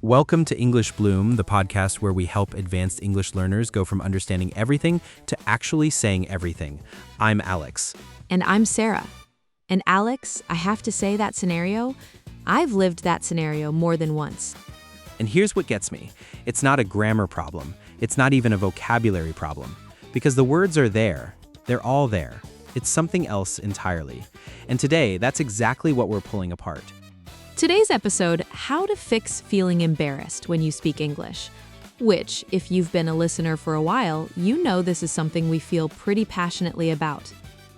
Welcome to English Bloom, the podcast where we help advanced English learners go from understanding everything to actually saying everything. I'm Alex. And I'm Sarah. And Alex, I have to say that scenario, I've lived that scenario more than once. And here's what gets me. It's not a grammar problem. It's not even a vocabulary problem. Because the words are there. They're all there. It's something else entirely. And today, that's exactly what we're pulling apart. Today's episode, how to fix feeling embarrassed when you speak English. Which, if you've been a listener for a while, you know this is something we feel pretty passionately about.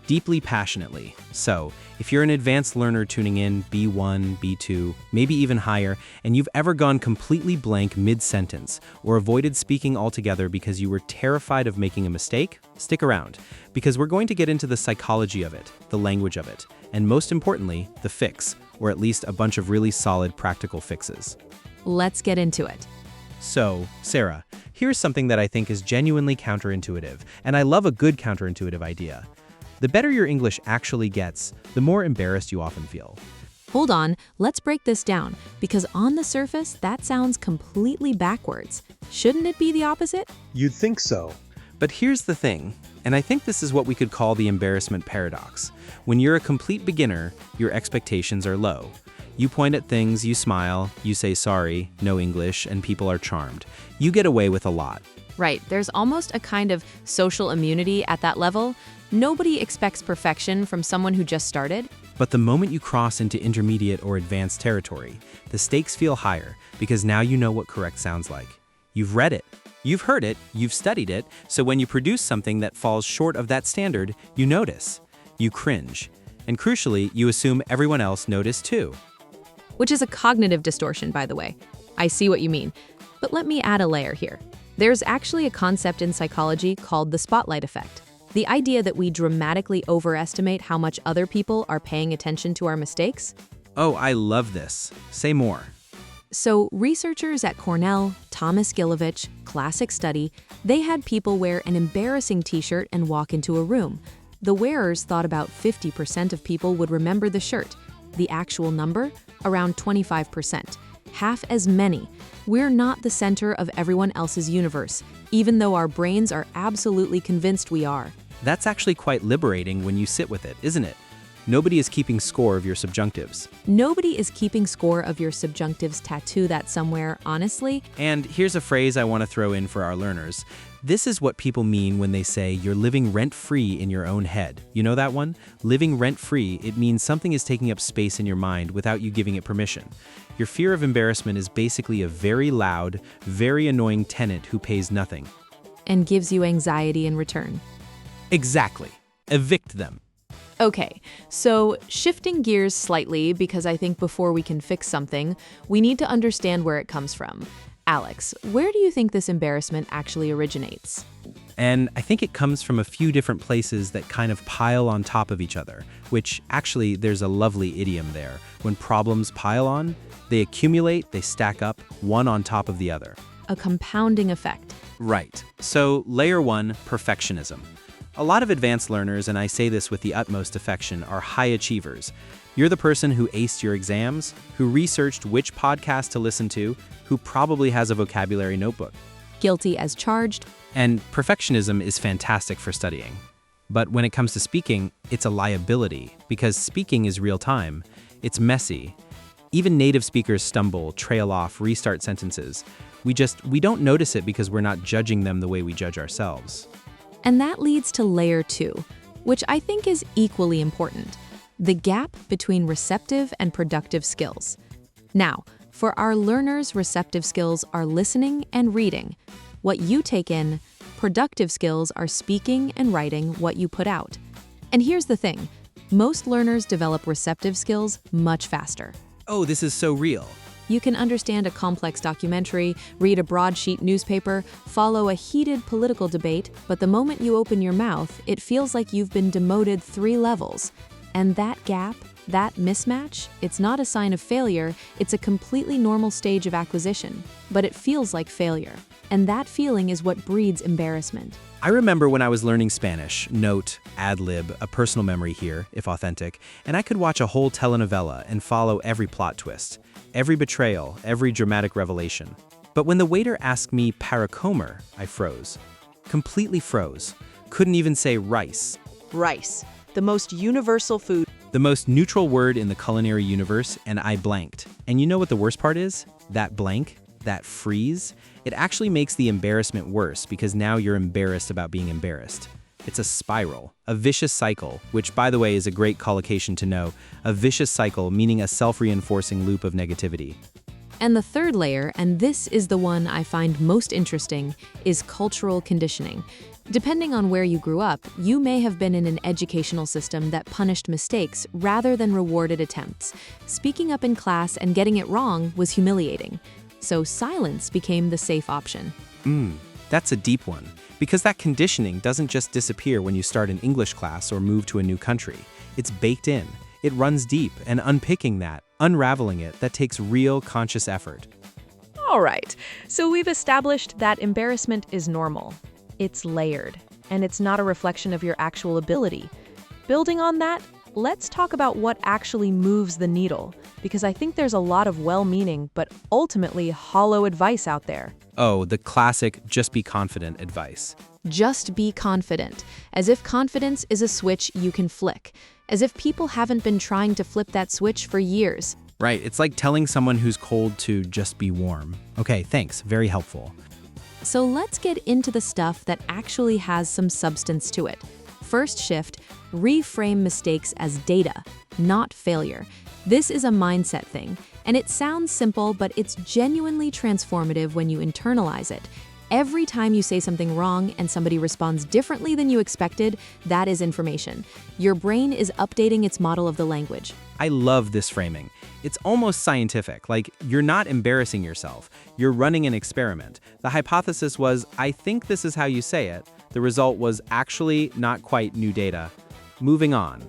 Deeply passionately. So, if you're an advanced learner tuning in, B1, B2, maybe even higher, and you've ever gone completely blank mid-sentence or avoided speaking altogether because you were terrified of making a mistake, stick around, because we're going to get into the psychology of it, the language of it, and most importantly, the fix, or at least a bunch of really solid practical fixes. Let's get into it. So, Sarah, here's something that I think is genuinely counterintuitive, and I love a good counterintuitive idea. The better your English actually gets, the more embarrassed you often feel. Hold on, let's break this down, because on the surface, that sounds completely backwards. Shouldn't it be the opposite? You'd think so. But here's the thing, and I think this is what we could call the embarrassment paradox. When you're a complete beginner, your expectations are low. You point at things, you smile, you say sorry, no English, and people are charmed. You get away with a lot. Right, there's almost a kind of social immunity at that level. Nobody expects perfection from someone who just started. But the moment you cross into intermediate or advanced territory, the stakes feel higher because now you know what correct sounds like. You've read it, you've heard it, you've studied it, so when you produce something that falls short of that standard, you notice, you cringe, and crucially, you assume everyone else noticed too. Which is a cognitive distortion, by the way. I see what you mean. But let me add a layer here. There's actually a concept in psychology called the spotlight effect. The idea that we dramatically overestimate how much other people are paying attention to our mistakes. Oh, I love this. Say more. So researchers at Cornell, Thomas Gilovich, classic study, they had people wear an embarrassing t-shirt and walk into a room. The wearers thought about 50% of people would remember the shirt. The actual number? Around 25%. Half as many. We're not the center of everyone else's universe, even though our brains are absolutely convinced we are. That's actually quite liberating when you sit with it, isn't it? Nobody is keeping score of your subjunctives. Nobody is keeping score of your subjunctives. Tattoo that somewhere, honestly. And here's a phrase I want to throw in for our learners. This is what people mean when they say you're living rent-free in your own head. You know that one? Living rent-free, it means something is taking up space in your mind without you giving it permission. Your fear of embarrassment is basically a very loud, very annoying tenant who pays nothing. And gives you anxiety in return. Exactly. Evict them. Okay, so shifting gears slightly, because I think before we can fix something, we need to understand where it comes from. Alex, where do you think this embarrassment actually originates? And I think it comes from a few different places that kind of pile on top of each other, which actually there's a lovely idiom there. When problems pile on, they accumulate, they stack up, one on top of the other. A compounding effect. Right. So layer one, perfectionism. A lot of advanced learners, and I say this with the utmost affection, are high achievers. You're the person who aced your exams, who researched which podcast to listen to, who probably has a vocabulary notebook. Guilty as charged. And perfectionism is fantastic for studying. But when it comes to speaking, it's a liability, because speaking is real time. It's messy. Even native speakers stumble, trail off, restart sentences. We don't notice it because we're not judging them the way we judge ourselves. And that leads to layer two, which I think is equally important. The gap between receptive and productive skills. Now, for our learners, receptive skills are listening and reading. What you take in, productive skills are speaking and writing what you put out. And here's the thing, most learners develop receptive skills much faster. Oh, this is so real. You can understand a complex documentary, read a broadsheet newspaper, follow a heated political debate, but the moment you open your mouth, it feels like you've been demoted 3 levels. And that gap, that mismatch, it's not a sign of failure, it's a completely normal stage of acquisition, but it feels like failure. And that feeling is what breeds embarrassment. I remember when I was learning Spanish, note, ad lib, a personal memory here, if authentic, and I could watch a whole telenovela and follow every plot twist. every betrayal, every dramatic revelation. But when the waiter asked me paracomer, I froze. Completely froze. Couldn't even say rice. Rice, the most universal food. The most neutral word in the culinary universe, and I blanked. And you know what the worst part is? That blank, that freeze, it actually makes the embarrassment worse because now you're embarrassed about being embarrassed. It's a spiral, a vicious cycle, which by the way is a great collocation to know, a vicious cycle meaning a self-reinforcing loop of negativity. And the third layer, and this is the one I find most interesting, is cultural conditioning. Depending on where you grew up, you may have been in an educational system that punished mistakes rather than rewarded attempts. Speaking up in class and getting it wrong was humiliating. So silence became the safe option. That's a deep one, because that conditioning doesn't just disappear when you start an English class or move to a new country. It's baked in. It runs deep, and unpicking that, unraveling it, that takes real conscious effort. All right, so we've established that embarrassment is normal. It's layered, and it's not a reflection of your actual ability. Building on that, let's talk about what actually moves the needle, because I think there's a lot of well-meaning but ultimately hollow advice out there. Oh, the classic just be confident advice. Just be confident, as if confidence is a switch you can flick, as if people haven't been trying to flip that switch for years. Right, it's like telling someone who's cold to just be warm. Okay, thanks, very helpful. So let's get into the stuff that actually has some substance to it. First shift, reframe mistakes as data, not failure. This is a mindset thing, and it sounds simple, but it's genuinely transformative when you internalize it. Every time you say something wrong and somebody responds differently than you expected, that is information. Your brain is updating its model of the language. I love this framing. It's almost scientific, like you're not embarrassing yourself. You're running an experiment. The hypothesis was, I think this is how you say it. The result was actually not quite new data. Moving on.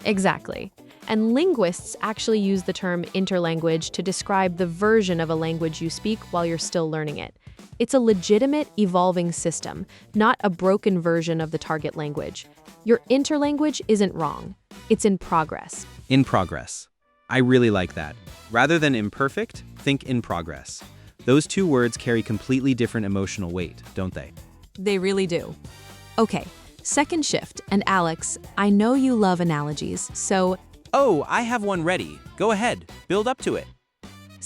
Exactly. And linguists actually use the term interlanguage to describe the version of a language you speak while you're still learning it. It's a legitimate, evolving system, not a broken version of the target language. Your interlanguage isn't wrong. It's in progress. In progress. I really like that. Rather than imperfect, think in progress. Those two words carry completely different emotional weight, don't they? They really do. Okay, second shift. And Alex, I know you love analogies, so Oh, I have one ready. Go ahead, build up to it.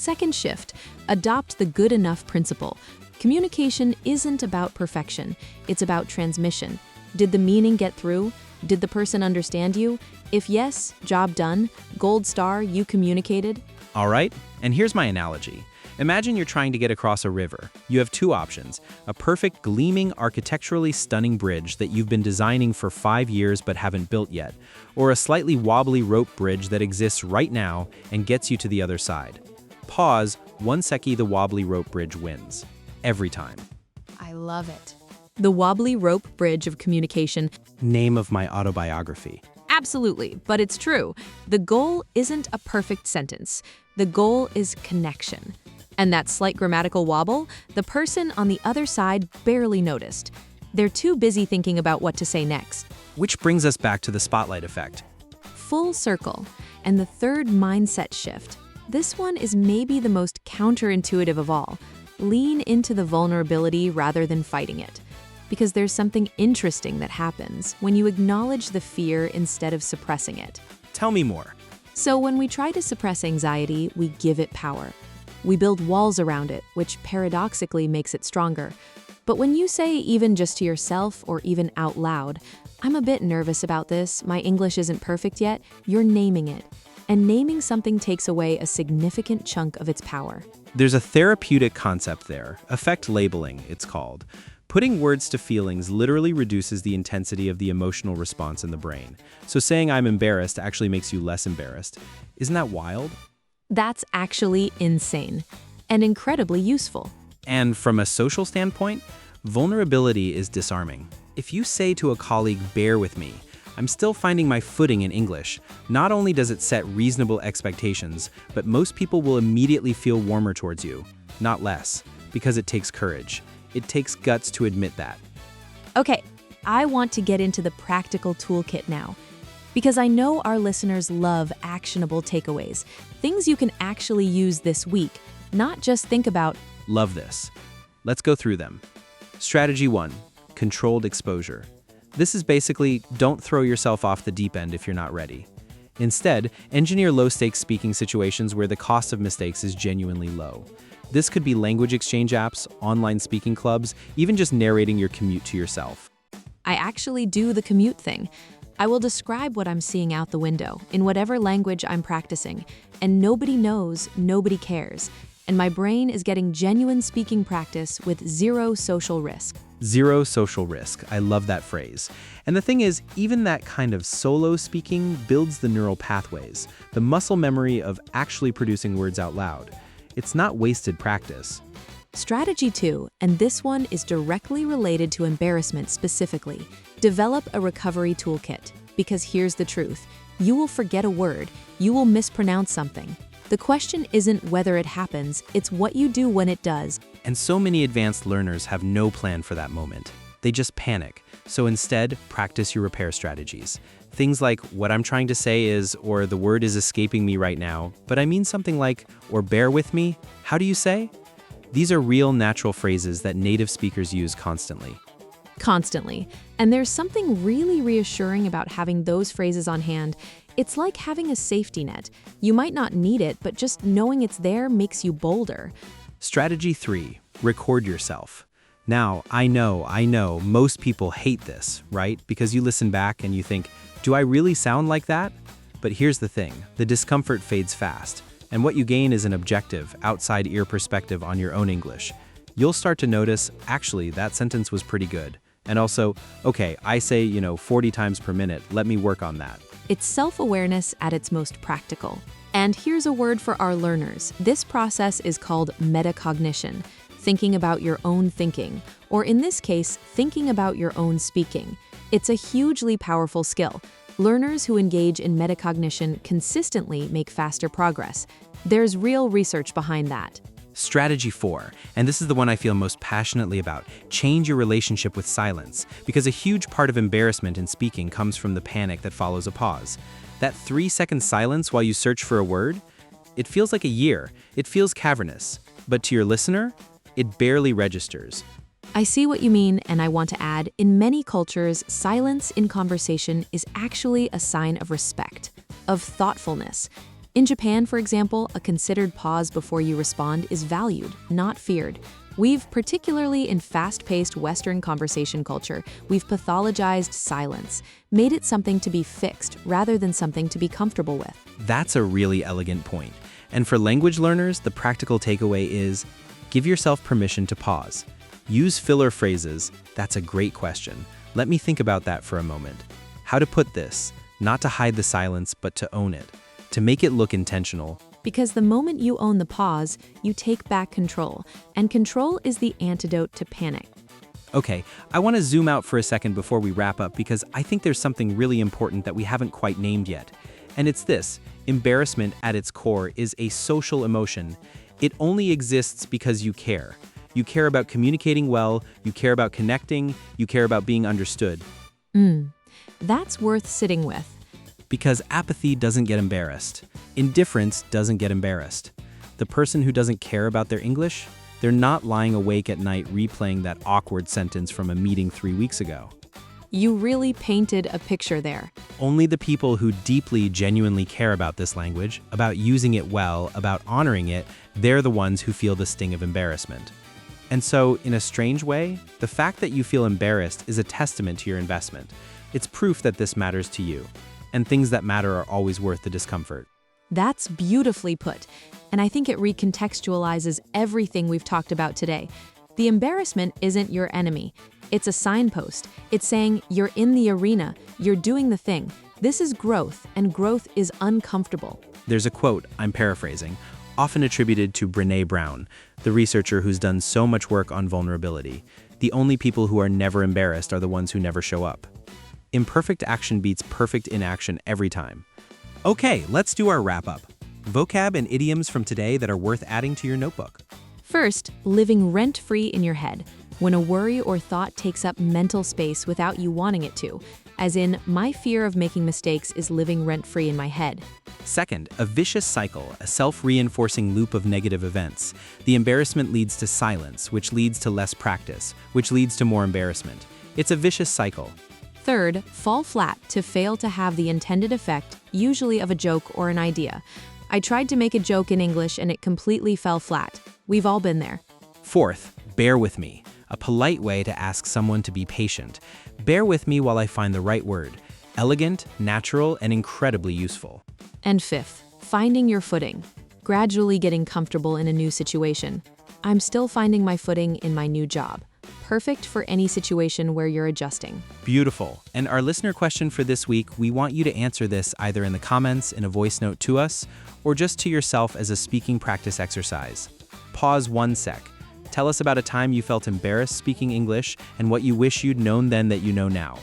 second shift, adopt the good enough principle. Communication isn't about perfection, it's about transmission. Did the meaning get through? Did the person understand you? If yes, job done. Gold star, you communicated. All right, and here's my analogy. Imagine you're trying to get across a river. You have two options, a perfect, gleaming, architecturally stunning bridge that you've been designing for 5 years but haven't built yet, or a slightly wobbly rope bridge that exists right now and gets you to the other side. Pause, 1 secchi the wobbly rope bridge wins. Every time. I love it. The wobbly rope bridge of communication. Name of my autobiography. Absolutely, but it's true. The goal isn't a perfect sentence. The goal is connection. And that slight grammatical wobble, the person on the other side barely noticed. They're too busy thinking about what to say next. Which brings us back to the spotlight effect. Full circle. And the third mindset shift. This one is maybe the most counterintuitive of all. Lean into the vulnerability rather than fighting it. Because there's something interesting that happens when you acknowledge the fear instead of suppressing it. Tell me more. So when we try to suppress anxiety, we give it power. We build walls around it, which paradoxically makes it stronger. But when you say even just to yourself or even out loud, I'm a bit nervous about this, my English isn't perfect yet, you're naming it. And naming something takes away a significant chunk of its power. There's a therapeutic concept there, affect labeling, it's called. Putting words to feelings literally reduces the intensity of the emotional response in the brain. So saying I'm embarrassed actually makes you less embarrassed. Isn't that wild? That's actually insane and incredibly useful. And from a social standpoint, vulnerability is disarming. If you say to a colleague, bear with me, I'm still finding my footing in English, not only does it set reasonable expectations, but most people will immediately feel warmer towards you, not less, because it takes courage. It takes guts to admit that. Okay, I want to get into the practical toolkit now. Because I know our listeners love actionable takeaways, things you can actually use this week, not just think about. Love this. Let's go through them. Strategy 1. Controlled exposure. This is basically don't throw yourself off the deep end if you're not ready. Instead, engineer low-stakes speaking situations where the cost of mistakes is genuinely low. This could be language exchange apps, online speaking clubs, even just narrating your commute to yourself. I actually do the commute thing. I will describe what I'm seeing out the window in whatever language I'm practicing, and nobody knows, nobody cares. And my brain is getting genuine speaking practice with zero social risk. Zero social risk. I love that phrase. And the thing is, even that kind of solo speaking builds the neural pathways, the muscle memory of actually producing words out loud. It's not wasted practice. Strategy 2, and this one is directly related to embarrassment specifically. Develop a recovery toolkit. Because here's the truth. You will forget a word. You will mispronounce something. The question isn't whether it happens, it's what you do when it does. And so many advanced learners have no plan for that moment. They just panic. So instead, practice your repair strategies. Things like, what I'm trying to say is, or the word is escaping me right now, but I mean something like, or bear with me, how do you say? These are real natural phrases that native speakers use constantly. Constantly. And there's something really reassuring about having those phrases on hand. It's like having a safety net. You might not need it, but just knowing it's there makes you bolder. Strategy 3. Record yourself. Now, I know, most people hate this, right? Because you listen back and you think, do I really sound like that? But here's the thing, the discomfort fades fast, and what you gain is an objective, outside-ear perspective on your own English. You'll start to notice, actually, that sentence was pretty good. And also, okay, I say, 40 times per minute, let me work on that. It's self-awareness at its most practical. And here's a word for our learners. This process is called metacognition, thinking about your own thinking, or in this case, thinking about your own speaking. It's a hugely powerful skill. Learners who engage in metacognition consistently make faster progress. There's real research behind that. Strategy 4, and this is the one I feel most passionately about, change your relationship with silence, because a huge part of embarrassment in speaking comes from the panic that follows a pause. That 3-second silence while you search for a word, it feels like a year, it feels cavernous, but to your listener, it barely registers. I see what you mean, and I want to add, in many cultures, silence in conversation is actually a sign of respect, of thoughtfulness. In Japan, for example, a considered pause before you respond is valued, not feared. Particularly in fast-paced Western conversation culture, we've pathologized silence, made it something to be fixed rather than something to be comfortable with. That's a really elegant point. And for language learners, the practical takeaway is, give yourself permission to pause. Use filler phrases. That's a great question. Let me think about that for a moment. How to put this, not to hide the silence, but to own it. To make it look intentional. Because the moment you own the pause, you take back control, and control is the antidote to panic. Okay, I want to zoom out for a second before we wrap up because I think there's something really important that we haven't quite named yet. And it's this, embarrassment at its core is a social emotion. It only exists because you care. You care about communicating well, you care about connecting, you care about being understood. That's worth sitting with. Because apathy doesn't get embarrassed. Indifference doesn't get embarrassed. The person who doesn't care about their English, they're not lying awake at night replaying that awkward sentence from a meeting 3 weeks ago. You really painted a picture there. Only the people who deeply, genuinely care about this language, about using it well, about honoring it, they're the ones who feel the sting of embarrassment. And so, in a strange way, the fact that you feel embarrassed is a testament to your investment. It's proof that this matters to you. And things that matter are always worth the discomfort. That's beautifully put, and I think it recontextualizes everything we've talked about today. The embarrassment isn't your enemy. It's a signpost. It's saying you're in the arena, you're doing the thing. This is growth, and growth is uncomfortable. There's a quote, I'm paraphrasing, often attributed to Brené Brown, the researcher who's done so much work on vulnerability. The only people who are never embarrassed are the ones who never show up. Imperfect action beats perfect inaction every time. Okay, let's do our wrap-up. Vocab and idioms from today that are worth adding to your notebook. First, living rent-free in your head. When a worry or thought takes up mental space without you wanting it to. as in, my fear of making mistakes is living rent-free in my head. Second, a vicious cycle, a self-reinforcing loop of negative events. The embarrassment leads to silence, which leads to less practice, which leads to more embarrassment. It's a vicious cycle. Third, fall flat, to fail to have the intended effect, usually of a joke or an idea. I tried to make a joke in English and it completely fell flat. We've all been there. Fourth, bear with me, a polite way to ask someone to be patient. Bear with me while I find the right word. Elegant, natural, and incredibly useful. And fifth, finding your footing, gradually getting comfortable in a new situation. I'm still finding my footing in my new job. Perfect for any situation where you're adjusting. Beautiful. And our listener question for this week, we want you to answer this either in the comments, in a voice note to us, or just to yourself as a speaking practice exercise. Pause 1 sec. Tell us about a time you felt embarrassed speaking English and what you wish you'd known then that you know now.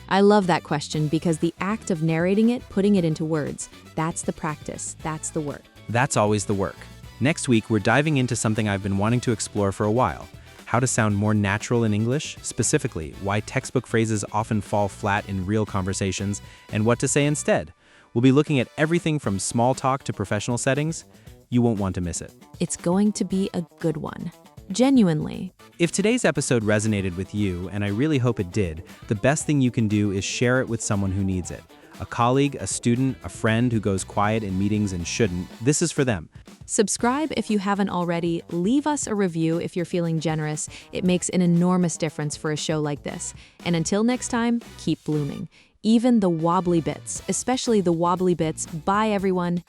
I love that question because the act of narrating it, putting it into words, that's the practice, that's the work. That's always the work. Next week, we're diving into something I've been wanting to explore for a while. How to sound more natural in English, specifically why textbook phrases often fall flat in real conversations, and what to say instead. We'll be looking at everything from small talk to professional settings. You won't want to miss it. It's going to be a good one. Genuinely. If today's episode resonated with you, and I really hope it did, the best thing you can do is share it with someone who needs it. A colleague, a student, a friend who goes quiet in meetings and shouldn't. This is for them. Subscribe if you haven't already. Leave us a review if you're feeling generous. It makes an enormous difference for a show like this. And until next time, keep blooming. Even the wobbly bits, especially the wobbly bits. Bye, everyone.